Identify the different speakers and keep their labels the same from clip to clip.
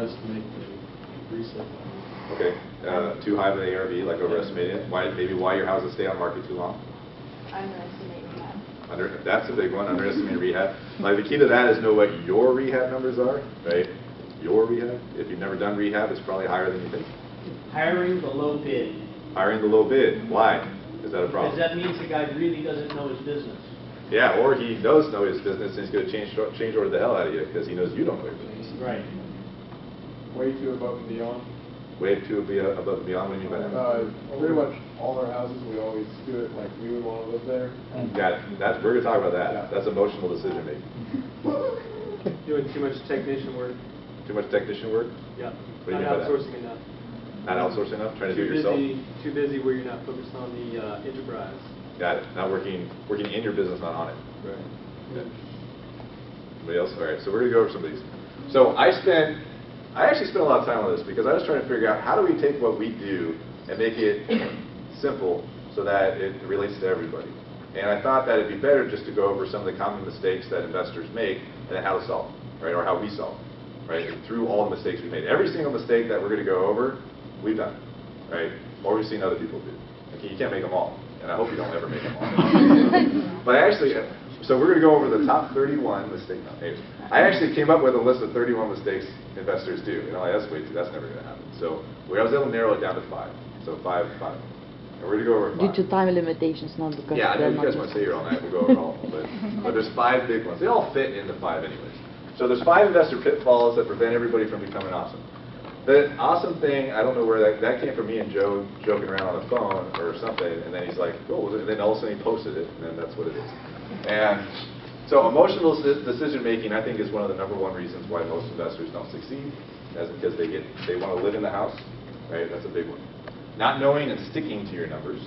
Speaker 1: overestimate the resale value.
Speaker 2: Okay, too high of an ARV, like overestimating it. Maybe why your houses stay on market too long?
Speaker 3: Underestimate rehab.
Speaker 2: That's a big one, underestimate rehab. Like the key to that is know what your rehab numbers are, right? Your rehab. If you've never done rehab, it's probably higher than you think.
Speaker 4: Hiring the low bid.
Speaker 2: Hiring the low bid. Why? Is that a problem?
Speaker 4: Because that means the guy really doesn't know his business.
Speaker 2: Yeah, or he does know his business and he's going to change order the hell out of you because he knows you don't know your business.
Speaker 4: Right.
Speaker 1: Way too above and beyond.
Speaker 2: Way too above and beyond. What do you mean by that?
Speaker 1: Pretty much all our houses, we always do it like we would want to live there.
Speaker 2: Got it. We're going to talk about that.
Speaker 1: Yeah.
Speaker 2: That's emotional decision making.
Speaker 5: Doing too much technician work.
Speaker 2: Too much technician work?
Speaker 5: Yeah.
Speaker 2: What do you mean
Speaker 5: Not
Speaker 2: by that?
Speaker 5: outsourcing enough.
Speaker 2: Not outsourcing enough? Trying to do it yourself?
Speaker 5: Too busy where you're not focused on the enterprise.
Speaker 2: Got it. Not working in your business, not on it.
Speaker 5: Right.
Speaker 2: Okay. Anybody else? All right. So we're going to go over some of these. So I actually spent a lot of time on this because I was trying to figure out how do we take what we do and make it simple so that it relates to everybody. And I thought that it'd be better just to go over some of the common mistakes that investors make and then how to solve them, right? Or how we solve them, right? And through all the mistakes we made. Every single mistake that we're going to go over, we've done, right? Or we've seen other people do. Okay, you can't make them all. And I hope you don't ever make them all. But actually, so we're going to go over the top 31 mistakes. No, anyways, I actually came up with a list of 31 mistakes investors do. You know, that's way too, that's never going to happen. So I was able to narrow it down to 5. So 5. And we're going to go over 5.
Speaker 6: Due to time limitations, not because
Speaker 2: yeah, I know you guys want to stay here all night. We'll go over all. But there's 5 big ones. They all fit into 5 anyways. So there's 5 investor pitfalls that prevent everybody from becoming awesome. The awesome thing, I don't know where that came from, me and Joe joking around on the phone or something, and then he's like, oh, and then all of a sudden he posted it, and then that's what it is. And so emotional decision making, I think, is one of the #1 reasons why most investors don't succeed. That's because they want to live in the house, right? That's a big one. Not knowing and sticking to your numbers,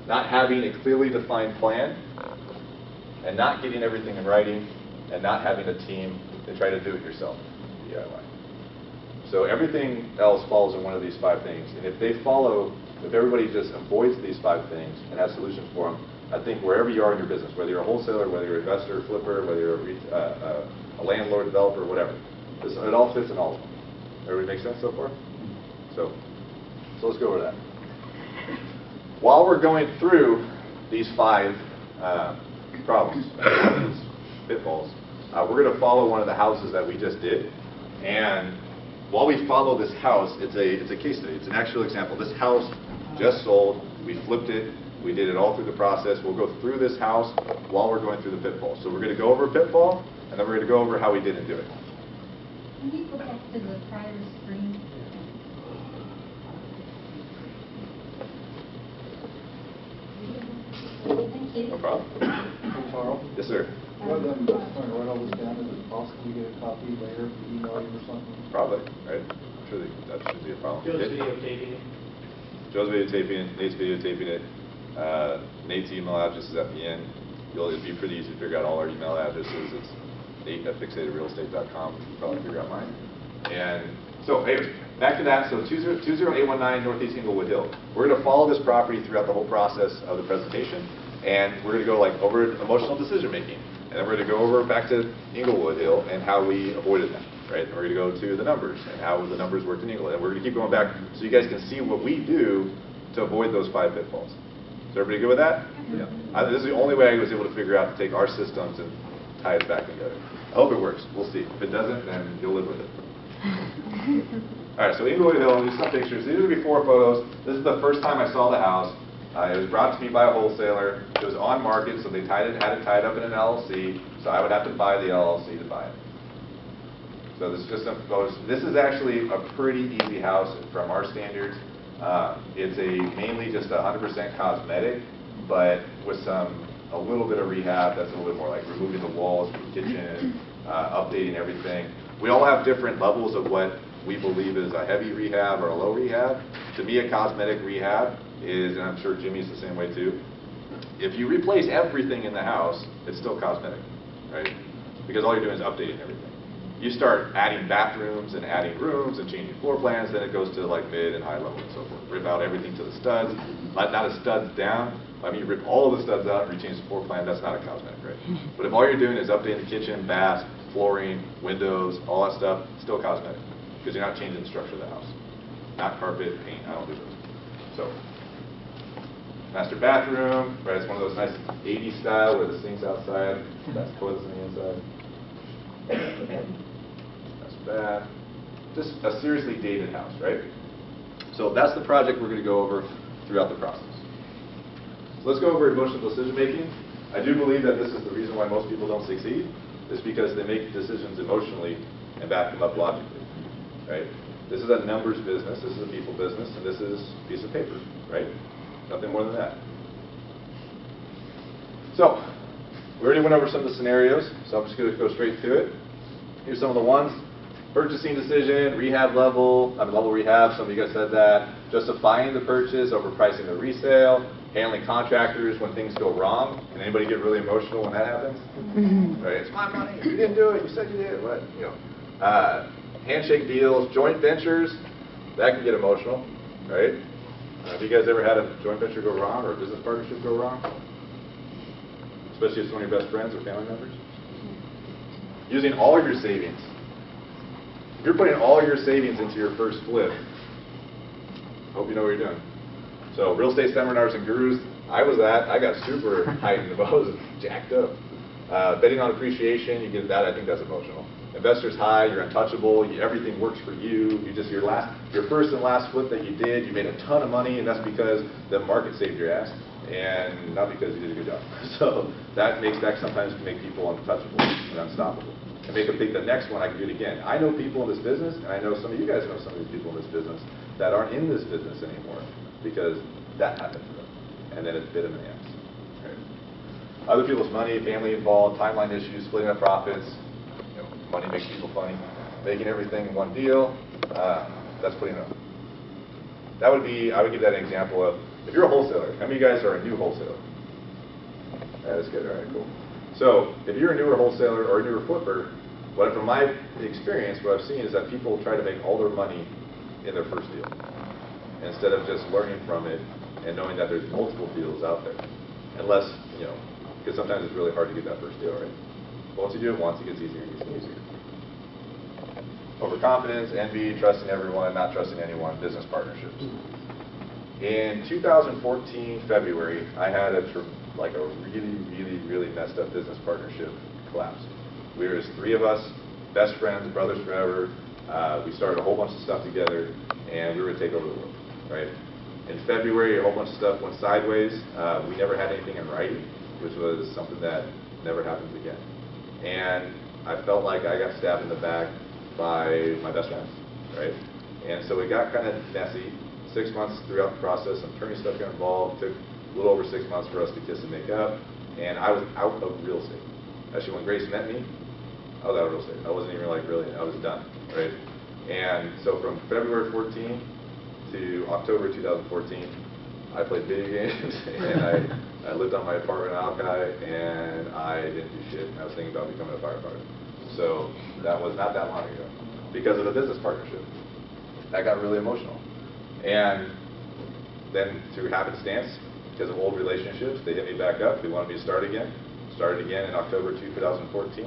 Speaker 2: not having a clearly defined plan, and not getting everything in writing, and not having a team to try to do it yourself, DIY. So everything else falls in one of these 5 things. And if everybody just avoids these 5 things and has solutions for them, I think wherever you are in your business, whether you're a wholesaler, whether you're an investor, flipper, whether you're a landlord, developer, whatever, it all fits in all of them. Everybody make sense so far? So let's go over that. While we're going through these 5 problems, these pitfalls, we're going to follow one of the houses that we just did. And while we follow this house, it's a case study. It's an actual example. This house just sold. We flipped it. We did it all through the process. We'll go through this house while we're going through the pitfall. So we're going to go over a pitfall, and then we're going to go over how we didn't do it.
Speaker 3: Can you go back to the prior screen? Thank you.
Speaker 2: No problem.
Speaker 1: Carl?
Speaker 2: Yes, sir.
Speaker 1: Rather than trying to write all this down, is it possible we get a copy later if we email you or something?
Speaker 2: Probably, right? I'm sure that shouldn't be a problem.
Speaker 4: Joe's videotaping it.
Speaker 2: Joe's videotaping it. Nate's videotaping it. Nate's email address is at the end. It'll be pretty easy to figure out all our email addresses. It's nate@fixatedrealestate.com. You can probably figure out mine. And so, anyways, back to that. So 20819 Northeast Inglewood Hill. We're going to follow this property throughout the whole process of the presentation. And we're going to go over emotional decision making. And then we're going to go over back to Inglewood Hill and how we avoided them, right? And we're going to go to the numbers and how the numbers worked in Inglewood. And we're going to keep going back so you guys can see what we do to avoid those 5 pitfalls. Is everybody good with that? Yeah. This is the only way I was able to figure out to take our systems and tie it back together. I hope it works. We'll see. If it doesn't, then you'll live with it. All right, so Inglewood Hill, these are some pictures. These are the before photos. This is the first time I saw the house. It was brought to me by a wholesaler. It was on market, so they had it tied up in an LLC, so I would have to buy the LLC to buy it. So this is just some photos. This is actually a pretty easy house from our standards. It's mainly just 100% cosmetic, but with a little bit of rehab. That's a little bit more like removing the walls from the kitchen, updating everything. We all have different levels of what we believe is a heavy rehab or a low rehab. To me, a cosmetic rehab is, and I'm sure Jimmy's the same way too, if you replace everything in the house, it's still cosmetic, right? Because all you're doing is updating everything. You start adding bathrooms and adding rooms and changing floor plans, then it goes to like mid and high level and so forth. Rip out everything to the studs, not a studs down. I mean, you rip all of the studs out and you change the floor plan, that's not a cosmetic, right? But if all you're doing is updating the kitchen, bath, flooring, windows, all that stuff, still cosmetic, because you're not changing the structure of the house. Not carpet, paint, I don't do those. So, master bathroom, right, it's one of those nice 80s style where the sink's outside, that's toilets on the inside. That's bath. Just a seriously dated house, right? So that's the project we're going to go over throughout the process. So let's go over emotional decision making. I do believe that this is the reason why most people don't succeed, is because they make decisions emotionally and back them up logically, right? This is a numbers business, this is a people business, and this is a piece of paper, right? Nothing more than that. So, we already went over some of the scenarios, so I'm just going to go straight to it. Here's some of the ones. Purchasing decision, rehab level, level rehab, some of you guys said that. Justifying the purchase, overpricing the resale, handling contractors when things go wrong. And anybody get really emotional when that happens? Right? It's my money, you didn't do it, you said you did, what? You know. Handshake deals, joint ventures, that can get emotional, right? Have you guys ever had a joint venture go wrong or a business partnership go wrong? Especially if it's one of your best friends or family members? Using all of your savings. If you're putting all your savings into your first flip, hope you know what you're doing. So real estate seminars and gurus, I got super heightened. I was jacked up. Betting on appreciation, you get that, I think that's emotional. Investors high, you're untouchable, everything works for you. Your first and last flip that you did, you made a ton of money, and that's because the market saved your ass, and not because you did a good job. So that sometimes can make people untouchable and unstoppable, and make them think the next one I can do it again. I know people in this business, and I know some of you guys know some of these people in this business that aren't in this business anymore because that happened to them, and then it bit them in the ass. Right? Other people's money, family involved, timeline issues, splitting up profits. Money makes people funny. Making everything in one deal, that's putting up. I would give that an example of, if you're a wholesaler, how many of you guys are a new wholesaler? That's good, all right, cool. So, if you're a newer wholesaler or a newer flipper, from my experience, what I've seen is that people try to make all their money in their first deal, instead of just learning from it and knowing that there's multiple deals out there. Unless, because sometimes it's really hard to get that first deal, right? But once you do it once, it gets easier and easier. Overconfidence, envy, trusting everyone, not trusting anyone, business partnerships. In 2014, February, I had a really messed up business partnership collapse. We were just three of us, best friends, brothers forever. We started a whole bunch of stuff together, and we were going to take over the world, right? In February, a whole bunch of stuff went sideways. We never had anything in writing, which was something that never happens again. And I felt like I got stabbed in the back by my best friends, right? And so it got kind of messy. 6 months throughout the process, some attorney stuff got involved. It took a little over 6 months for us to kiss and make up. And I was out of real estate. Actually, when Grace met me, I was out of real estate. I wasn't even I was done, right? And so from February 14 to October 2014, I played video games, and I lived on my apartment in Alki, and I didn't do shit. I was thinking about becoming a firefighter. So that was not that long ago, because of the business partnership. That got really emotional. And then through happenstance, because of old relationships, they hit me back up. They wanted me to start again. Started again in October 2014,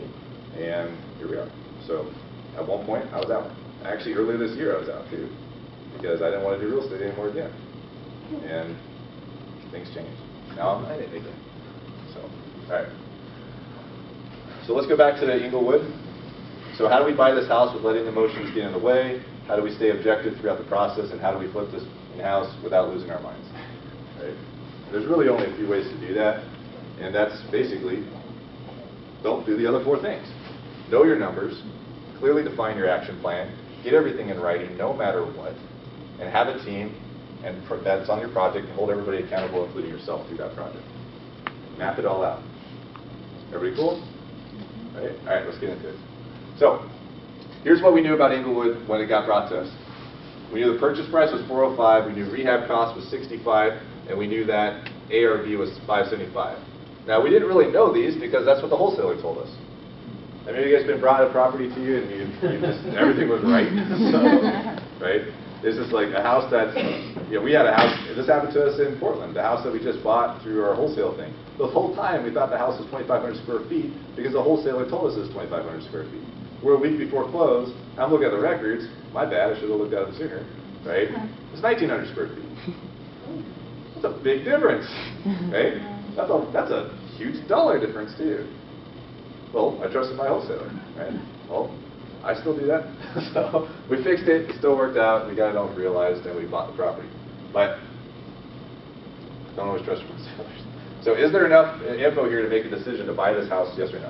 Speaker 2: and here we are. So at one point, I was out. Actually, earlier this year, I was out too, because I didn't want to do real estate anymore again. And things changed. Now I'm in it again. So, all right. So let's go back to the Inglewood. So how do we buy this house with letting emotions get in the way? How do we stay objective throughout the process? And how do we flip this in-house without losing our minds? Right? There's really only a few ways to do that. And that's basically, don't do the other four things. Know your numbers, clearly define your action plan, get everything in writing no matter what, and have a team and that's on your project, and hold everybody accountable, including yourself, through that project. Map it all out. Everybody cool? All right, let's get into it. So, here's what we knew about Inglewood when it got brought to us. We knew the purchase price was $405, we knew rehab cost was $65, and we knew that ARV was $575. Now, we didn't really know these because that's what the wholesaler told us. Have any of you guys been brought a property to you and you just, everything was right? So, right? This is like a house that's, we had a house, this happened to us in Portland, the house that we just bought through our wholesale thing. The whole time, we thought the house was 2,500 square feet because the wholesaler told us it was 2,500 square feet. We're a week before close, I'm looking at the records, my bad, I should have looked at it sooner, right? It's 1,900 square feet. That's a big difference, right? That's a huge dollar difference too. Well, I trusted my wholesaler, right? Well, I still do that. So we fixed it, it still worked out, we got it all realized, and we bought the property. But don't always trust your wholesalers. So is there enough info here to make a decision to buy this house, yes or no?